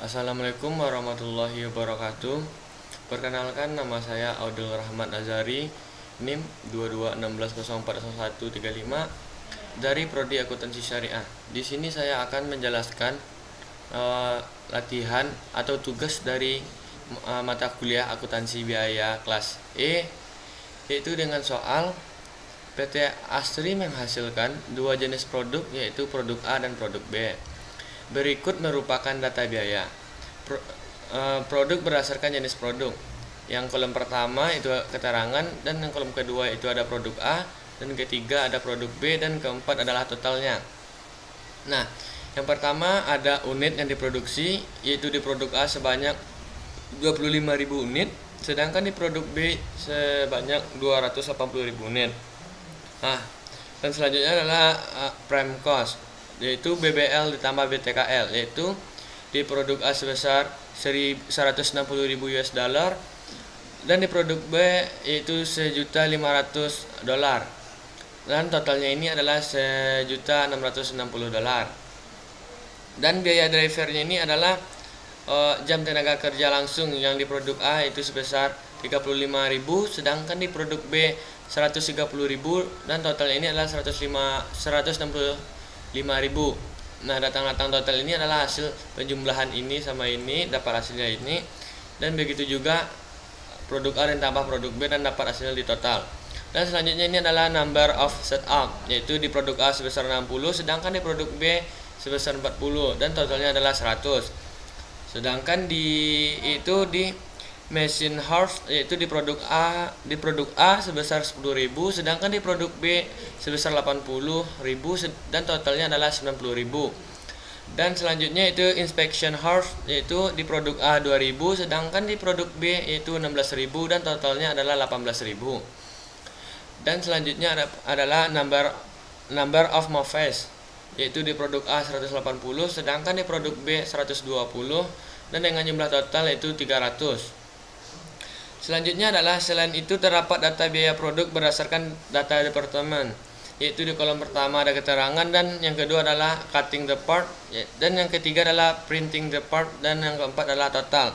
Assalamualaikum warahmatullahi wabarakatuh. Perkenalkan, nama saya Audul Rahmat Azari, NIM 2216040135 dari Prodi Akuntansi Syariah. Di sini saya akan menjelaskan latihan atau tugas dari mata kuliah akuntansi biaya kelas E, yaitu dengan soal PT Asri menghasilkan dua jenis produk, yaitu produk A dan produk B. Berikut merupakan data biaya. Produk berdasarkan jenis produk. Yang kolom pertama itu keterangan, dan yang kolom kedua itu ada produk A, dan ketiga ada produk B, dan keempat adalah totalnya. Nah, yang pertama ada unit yang diproduksi, yaitu di produk A sebanyak 25.000 unit, sedangkan di produk B sebanyak 280.000 unit. Nah, dan selanjutnya adalah prime cost, yaitu BBL ditambah BTKL, yaitu di produk A sebesar 160.000 US dollar, dan di produk B yaitu 1.500.000 dolar, dan totalnya ini adalah 1.660 dolar. Dan biaya drivernya ini adalah jam tenaga kerja langsung yang di produk A itu sebesar 35.000, sedangkan di produk B 130.000, dan totalnya ini adalah 165.000. Nah, datang total ini adalah hasil penjumlahan ini sama ini, dapat hasilnya ini. Dan begitu juga produk A dan tambah produk B, dan dapat hasilnya di total. Dan selanjutnya ini adalah number of setup, yaitu di produk A sebesar 60, sedangkan di produk B sebesar 40, dan totalnya adalah 100. Sedangkan di machine horse, yaitu di produk A sebesar 10.000, sedangkan di produk B sebesar 80.000, dan totalnya adalah 90.000. Dan selanjutnya itu inspection horse, yaitu di produk A 2.000, sedangkan di produk B yaitu 16.000, dan totalnya adalah 18.000. Dan selanjutnya adalah number of moves, yaitu di produk A 180, sedangkan di produk B 120, dan dengan jumlah total yaitu 300. Selanjutnya adalah selain itu terdapat data biaya produk berdasarkan data departemen, yaitu di kolom pertama ada keterangan, dan yang kedua adalah cutting the part, dan yang ketiga adalah printing the part, dan yang keempat adalah total.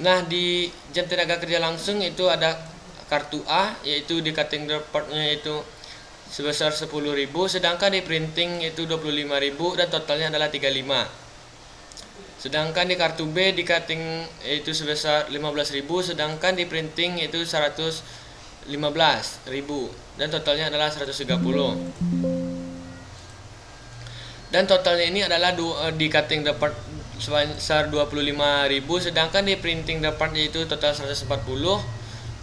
Nah, di jam tenaga kerja langsung itu ada kartu A, yaitu di cutting the part-nya itu sebesar 10.000, sedangkan di printing itu 25.000, dan totalnya adalah 35. Sedangkan di kartu B di cutting itu sebesar 15.000, sedangkan di printing itu 115.000, dan totalnya adalah 130. Dan totalnya ini adalah di cutting the part sebesar 25.000, sedangkan di printing the part itu total 140,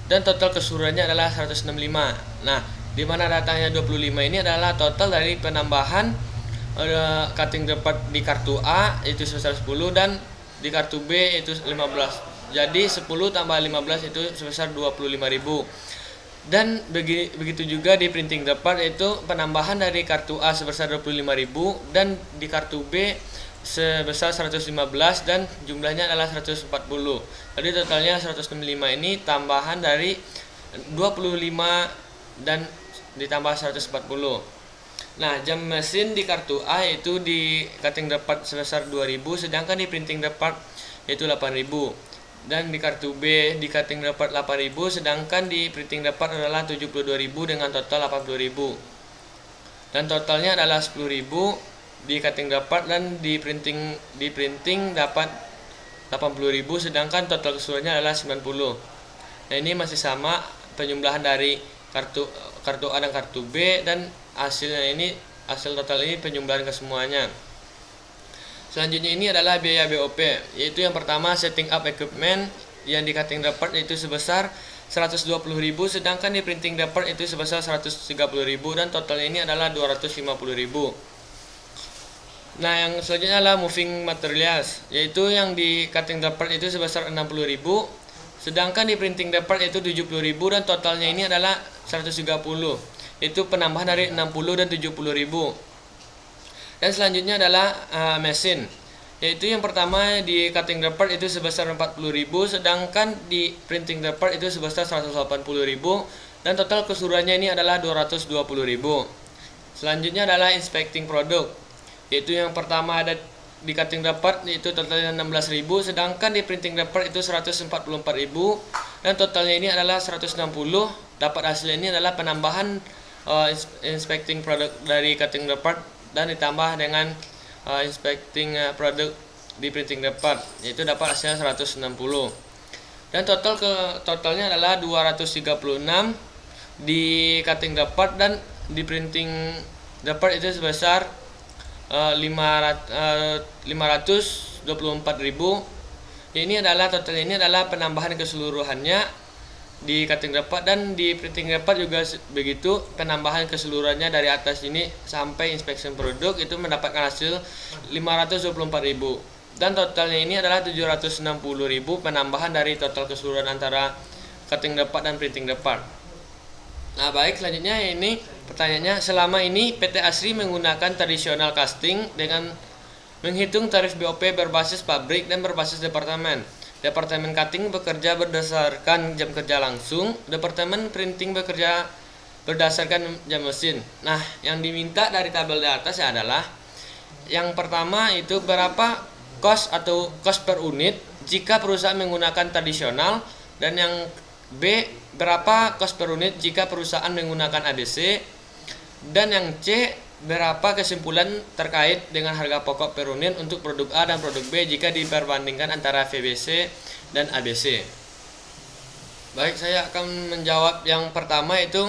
dan total keseluruhannya adalah 165. Nah, di mana datanya 25 ini adalah total dari penambahan cutting the part di kartu A itu sebesar 10, dan di kartu B itu 15. Jadi 10 tambah 15 itu sebesar 25.000. Dan begitu juga di printing the part itu penambahan dari kartu A sebesar 25.000, dan di kartu B sebesar 115, dan jumlahnya adalah 140. Jadi totalnya 165 ini tambahan dari 25 dan ditambah 140. Nah, jam mesin di kartu A itu di cutting the part sebesar 2.000, sedangkan di printing the part yaitu 8.000. Dan di kartu B di cutting the part 8.000, sedangkan di printing the part adalah 72.000 dengan total 80.000. Dan totalnya adalah 10.000 di cutting the part, dan di printing dapat 80.000, sedangkan total keseluruhannya adalah 90. Nah, ini masih sama penjumlahan dari kartu A dan kartu B, dan hasil total ini penjumlahan ke semuanya. Selanjutnya ini adalah biaya BOP, yaitu yang pertama setting up equipment yang di cutting the part itu sebesar 120.000, sedangkan di printing the part itu sebesar 130.000, dan totalnya ini adalah 250.000. Nah, yang selanjutnya adalah moving materials, yaitu yang di cutting the part itu sebesar 60.000, sedangkan di printing the part itu 70.000, dan totalnya ini adalah 130. Itu penambahan dari 60 dan 70.000. Dan selanjutnya adalah mesin, yaitu yang pertama di cutting the part itu sebesar 40.000, sedangkan di printing the part itu sebesar 180.000, dan total keseluruhannya ini adalah 220.000. Selanjutnya adalah inspecting product, yaitu yang pertama ada di cutting dapat itu totalnya 16.000, sedangkan di printing dapat itu 144.000, dan totalnya ini adalah 160. Dapat hasilnya ini adalah penambahan inspecting produk dari cutting dapat dan ditambah dengan inspecting produk di printing dapat, yaitu dapat hasilnya 160. Dan totalnya adalah 236 di cutting dapat, dan di printing dapat itu sebesar 524.000. Ini adalah total, ini adalah penambahan keseluruhannya di cutting dapat, dan di printing dapat juga begitu, penambahan keseluruhannya dari atas ini sampai inspection produk itu mendapatkan hasil 524.000, dan totalnya ini adalah 760.000 penambahan dari total keseluruhan antara cutting dapat dan printing dapat. Nah baik, selanjutnya ini pertanyaannya, selama ini PT Asri menggunakan tradisional casting dengan menghitung tarif BOP berbasis pabrik dan berbasis departemen. Departemen cutting bekerja berdasarkan jam kerja langsung, departemen printing bekerja berdasarkan jam mesin. Nah, yang diminta dari tabel di atas adalah yang pertama itu berapa cost atau cost per unit jika perusahaan menggunakan tradisional, dan yang B, berapa cost per unit jika perusahaan menggunakan ABC, dan yang C, berapa kesimpulan terkait dengan harga pokok per unit untuk produk A dan produk B jika diperbandingkan antara VBC dan ABC. Baik, saya akan menjawab yang pertama, itu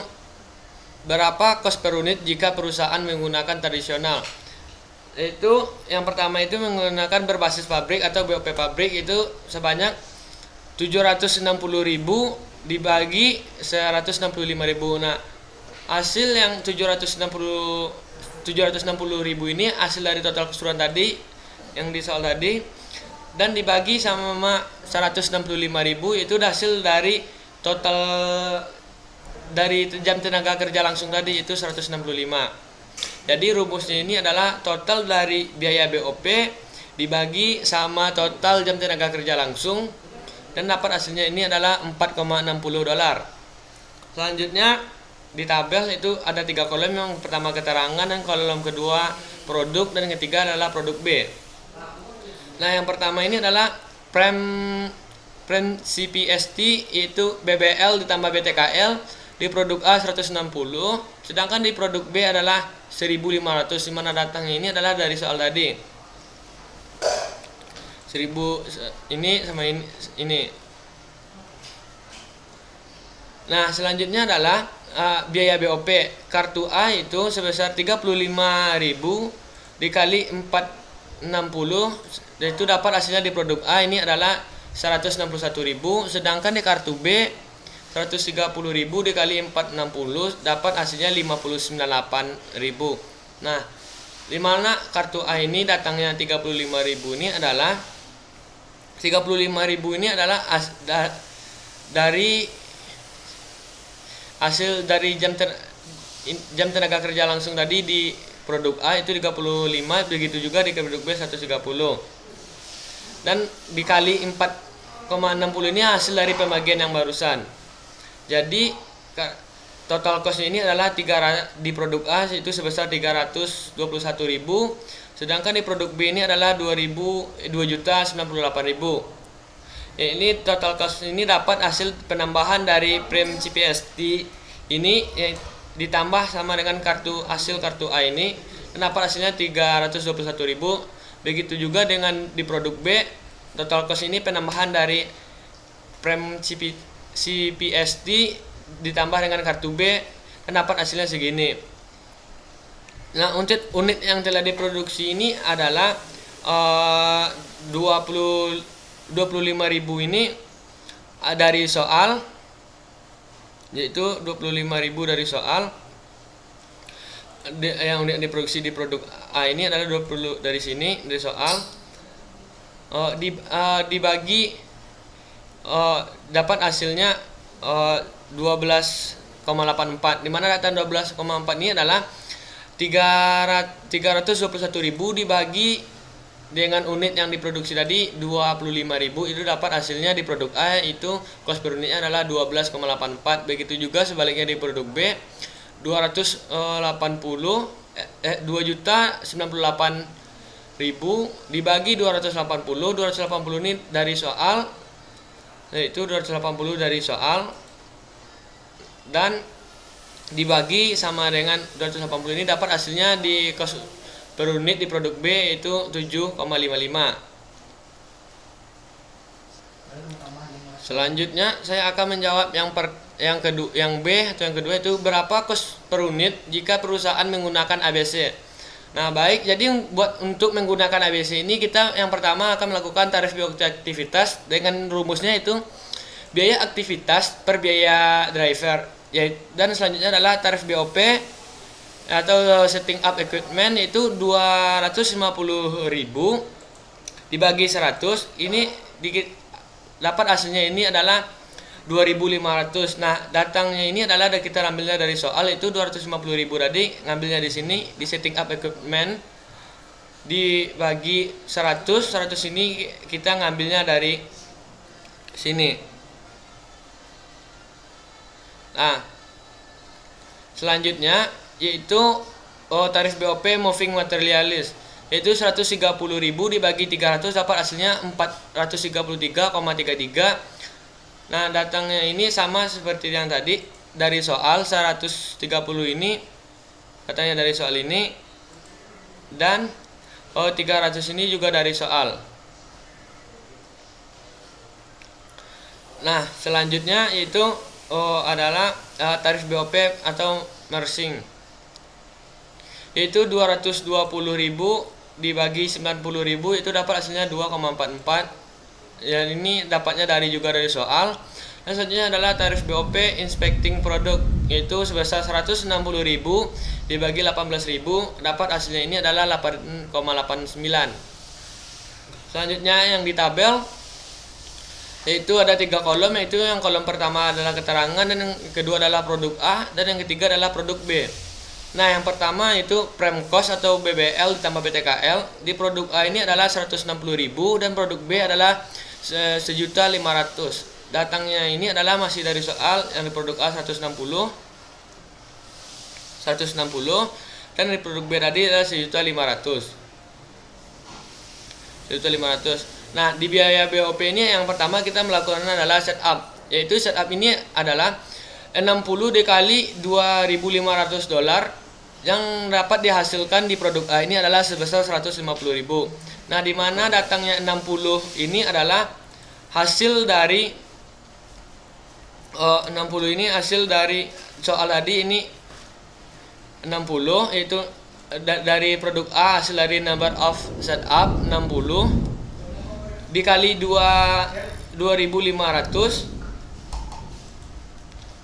berapa cost per unit jika perusahaan menggunakan tradisional. Itu yang pertama itu menggunakan berbasis pabrik atau BOP pabrik itu sebanyak 760.000 dibagi 165.000. Nah, hasil yang 760.000 ini hasil dari total keseluruhan tadi yang di soal tadi, dan dibagi sama 165.000 itu hasil dari total dari jam tenaga kerja langsung tadi itu 165. Jadi rumusnya ini adalah total dari biaya BOP dibagi sama total jam tenaga kerja langsung, dan dapat hasilnya ini adalah $4,60. Selanjutnya di tabel itu ada 3 kolom, yang pertama keterangan, dan kolom kedua produk, dan ketiga adalah produk B. Nah, yang pertama ini adalah prem CPST itu BBL ditambah BTKL di produk A 160, sedangkan di produk B adalah 1.500, dimana datangnya ini adalah dari soal tadi. 1000 ini sama ini. Nah, selanjutnya adalah biaya BOP kartu A itu sebesar 35.000 dikali 460, itu dapat hasilnya di produk A ini adalah 161.000, sedangkan di kartu B 130.000 dikali 460 dapat hasilnya 59.800. Nah, di mana kartu A ini datangnya 35.000 ini adalah 35.000 ini adalah dari hasil dari jam tenaga kerja langsung tadi di produk A itu 35, begitu juga di produk B 130, dan dikali 4,60 ini hasil dari pembagian yang barusan. Jadi total cost ini adalah di produk A itu sebesar 321.000, sedangkan di produk B ini adalah 2.098.000. Ini total cost ini dapat hasil penambahan dari prem CPST ini ditambah sama dengan hasil kartu A ini, dan dapat hasilnya 321.000. Begitu juga dengan di produk B, total cost ini penambahan dari prem CPST ditambah dengan kartu B, dan dapat hasilnya segini. Nah, untuk unit yang telah diproduksi ini adalah 25.000 ini dari soal, yaitu 25.000 dari soal. Yang unit diproduksi di produk A ini adalah 20 dari sini dari soal. Dibagi dapat hasilnya 12,84, dimana data 12,4 ini adalah 321.000 dibagi dengan unit yang diproduksi tadi 25.000, itu dapat hasilnya di produk A itu cost per unitnya adalah 12,84. Begitu juga sebaliknya di produk B 298.000 dibagi 280. 280 ini dari soal, yaitu 280 dari soal, dan dibagi sama dengan 280 ini dapat hasilnya di kos per unit di produk B itu 7,55. Selanjutnya saya akan menjawab yang B atau yang kedua itu berapa kos per unit jika perusahaan menggunakan ABC. Nah, baik, jadi untuk menggunakan ABC ini kita yang pertama akan melakukan tarif BOP aktivitas dengan rumusnya itu biaya aktivitas per biaya driver. Dan selanjutnya adalah tarif BOP atau setting up equipment itu 250.000 dibagi 100. Ini dapat hasilnya ini adalah 2.500. Nah, datangnya ini adalah kita ambilnya dari soal itu 250.000 tadi, ngambilnya di sini di setting up equipment dibagi 100. 100 ini kita ngambilnya dari sini. Nah, selanjutnya yaitu tarif BOP moving materialis yaitu 130.000 dibagi 300 dapat hasilnya 433,33. Nah, datangnya ini sama seperti yang tadi dari soal 130 ini katanya dari soal ini, dan 300 ini juga dari soal. Nah, selanjutnya yaitu adalah tarif BOP atau mersing yaitu 220.000 dibagi 90.000 itu dapat hasilnya 2,44. Ya, ini dapatnya juga dari soal. Dan selanjutnya adalah tarif BOP inspecting product yaitu sebesar 160.000 dibagi 18.000 dapat hasilnya ini adalah 8,89. Selanjutnya yang di tabel yaitu ada 3 kolom, yaitu yang kolom pertama adalah keterangan, dan yang kedua adalah produk A, dan yang ketiga adalah produk B. Nah, yang pertama itu prem cost atau BBL ditambah BTKL. Di produk A ini adalah 160.000 dan produk B adalah 1.500.000. Datangnya ini adalah masih dari soal, yang di produk A 160 dan di produk B tadi adalah 1.500.000. Nah, di biaya BOP ini yang pertama kita melakukan adalah setup, yaitu setup ini adalah 60 dikali $2.500 yang dapat dihasilkan di produk A ini adalah sebesar 150.000. Nah, di mana datangnya 60 ini adalah hasil dari 60 ini hasil dari soal tadi ini 60 yaitu dari produk A, hasil dari number of setup 60 dikali 2.500.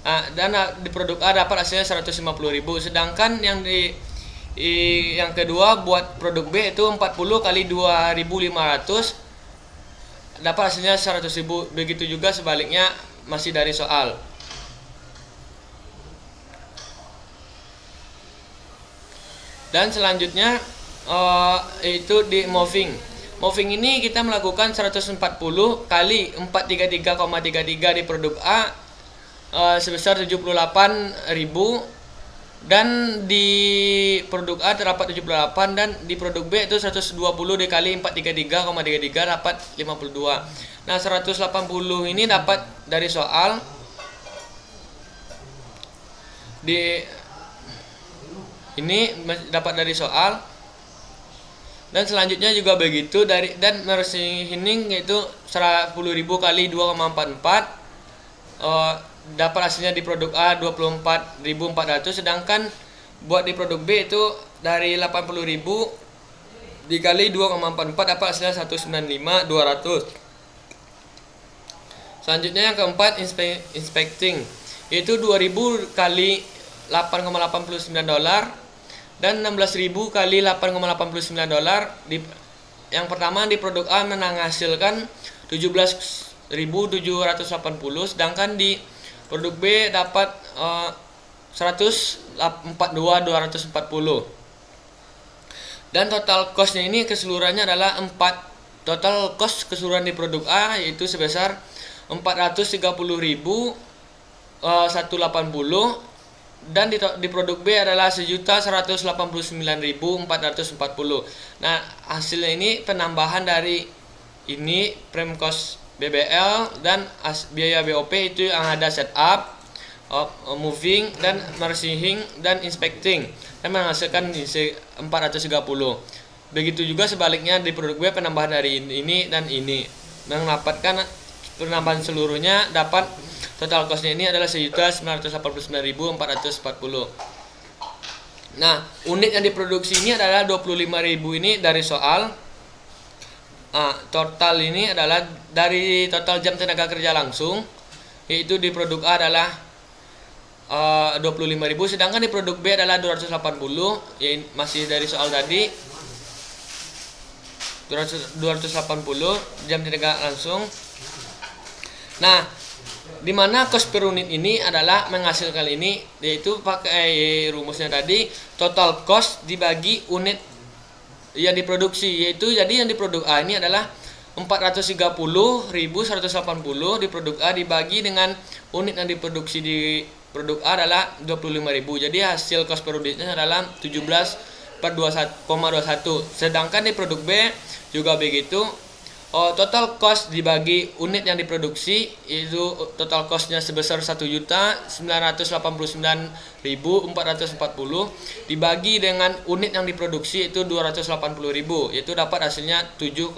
Nah, dan di produk A dapat hasilnya 150.000. Sedangkan yang yang kedua buat produk B itu 40 kali 2.500 dapat hasilnya 100.000. Begitu juga sebaliknya masih dari soal. Dan selanjutnya itu di moving. Moving ini kita melakukan 140 kali 433,33 di produk A sebesar 78.000, dan di produk A terdapat 78, dan di produk B itu 120 dikali 433,33 dapat 52. Nah, 180 ini dapat dari soal. Ini dapat dari soal. Dan selanjutnya juga begitu dan mersing yaitu 10.000 kali 2,44 dapat hasilnya di produk A 24.400, sedangkan buat di produk B itu dari 80.000 dikali 2,44 dapat hasilnya 195.200. Selanjutnya yang keempat inspecting yaitu 2.000 kali $8,89 dan 16.000 kali $8,89. Yang pertama di produk A menghasilkan 17.780, sedangkan di produk B dapat 142.240. Dan total costnya ini keseluruhannya adalah 4. Total cost keseluruhan di produk A yaitu sebesar 430.180. dan di produk B adalah 1.189.440. Nah, hasilnya ini penambahan dari ini prime cost BBL dan biaya BOP itu yang ada setup, moving dan marshing dan inspecting, dan menghasilkan 430. Begitu juga sebaliknya di produk B penambahan dari ini dan ini, mendapatkan penambahan seluruhnya dapat total costnya ini adalah 1.989.440. Nah, unit yang diproduksi ini adalah 25.000 ini dari soal. Total ini adalah dari total jam tenaga kerja langsung, yaitu di produk A adalah 25.000, sedangkan di produk B adalah 280, ya masih dari soal tadi 280 jam tenaga langsung. Nah, di mana cost per unit ini adalah menghasilkan ini, yaitu pakai rumusnya tadi total cost dibagi unit yang diproduksi, yaitu jadi yang di produk A ini adalah 430.180 di produk A dibagi dengan unit yang diproduksi di produk A adalah 25.000. Jadi hasil cost per unitnya adalah 17,21. Sedangkan di produk B juga begitu. Total cost dibagi unit yang diproduksi itu total costnya sebesar 1.989.440 dibagi dengan unit yang diproduksi itu 280.000, yaitu dapat hasilnya 7,10.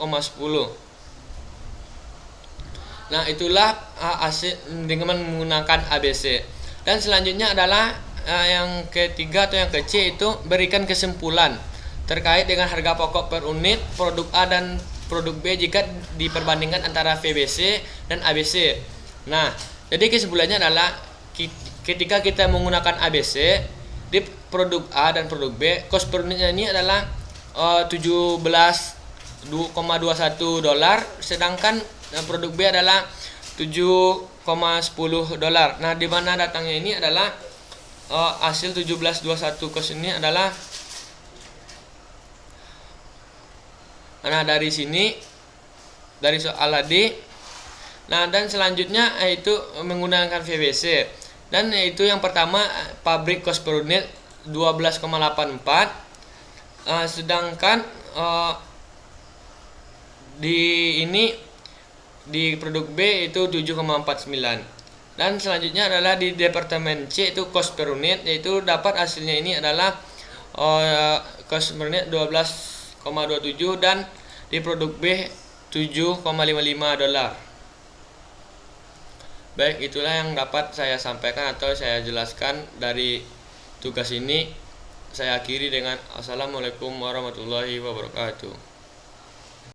Nah, itulah hasil dengan menggunakan ABC. Dan selanjutnya adalah yang ketiga atau yang ke-C, itu berikan kesimpulan terkait dengan harga pokok per unit produk A dan produk B jika diperbandingkan antara VBC dan ABC. Nah, jadi kesimpulannya adalah ketika kita menggunakan ABC di produk A dan produk B, cost per unitnya ini adalah $17.21, sedangkan produk B adalah $7.10. Nah, di mana datangnya ini adalah hasil 17.21 cost ini adalah, nah dari sini dari soal tadi. Nah, dan selanjutnya yaitu menggunakan VBC, dan yaitu yang pertama pabrik cost per unit 12,84, sedangkan di produk B itu 7,49. Dan selanjutnya adalah di departemen C itu cost per unit, yaitu dapat hasilnya ini adalah cost per unit 12,27 dan di produk B $7.55. Baik, itulah yang dapat saya sampaikan atau saya jelaskan dari tugas ini. Saya akhiri dengan Assalamualaikum warahmatullahi wabarakatuh.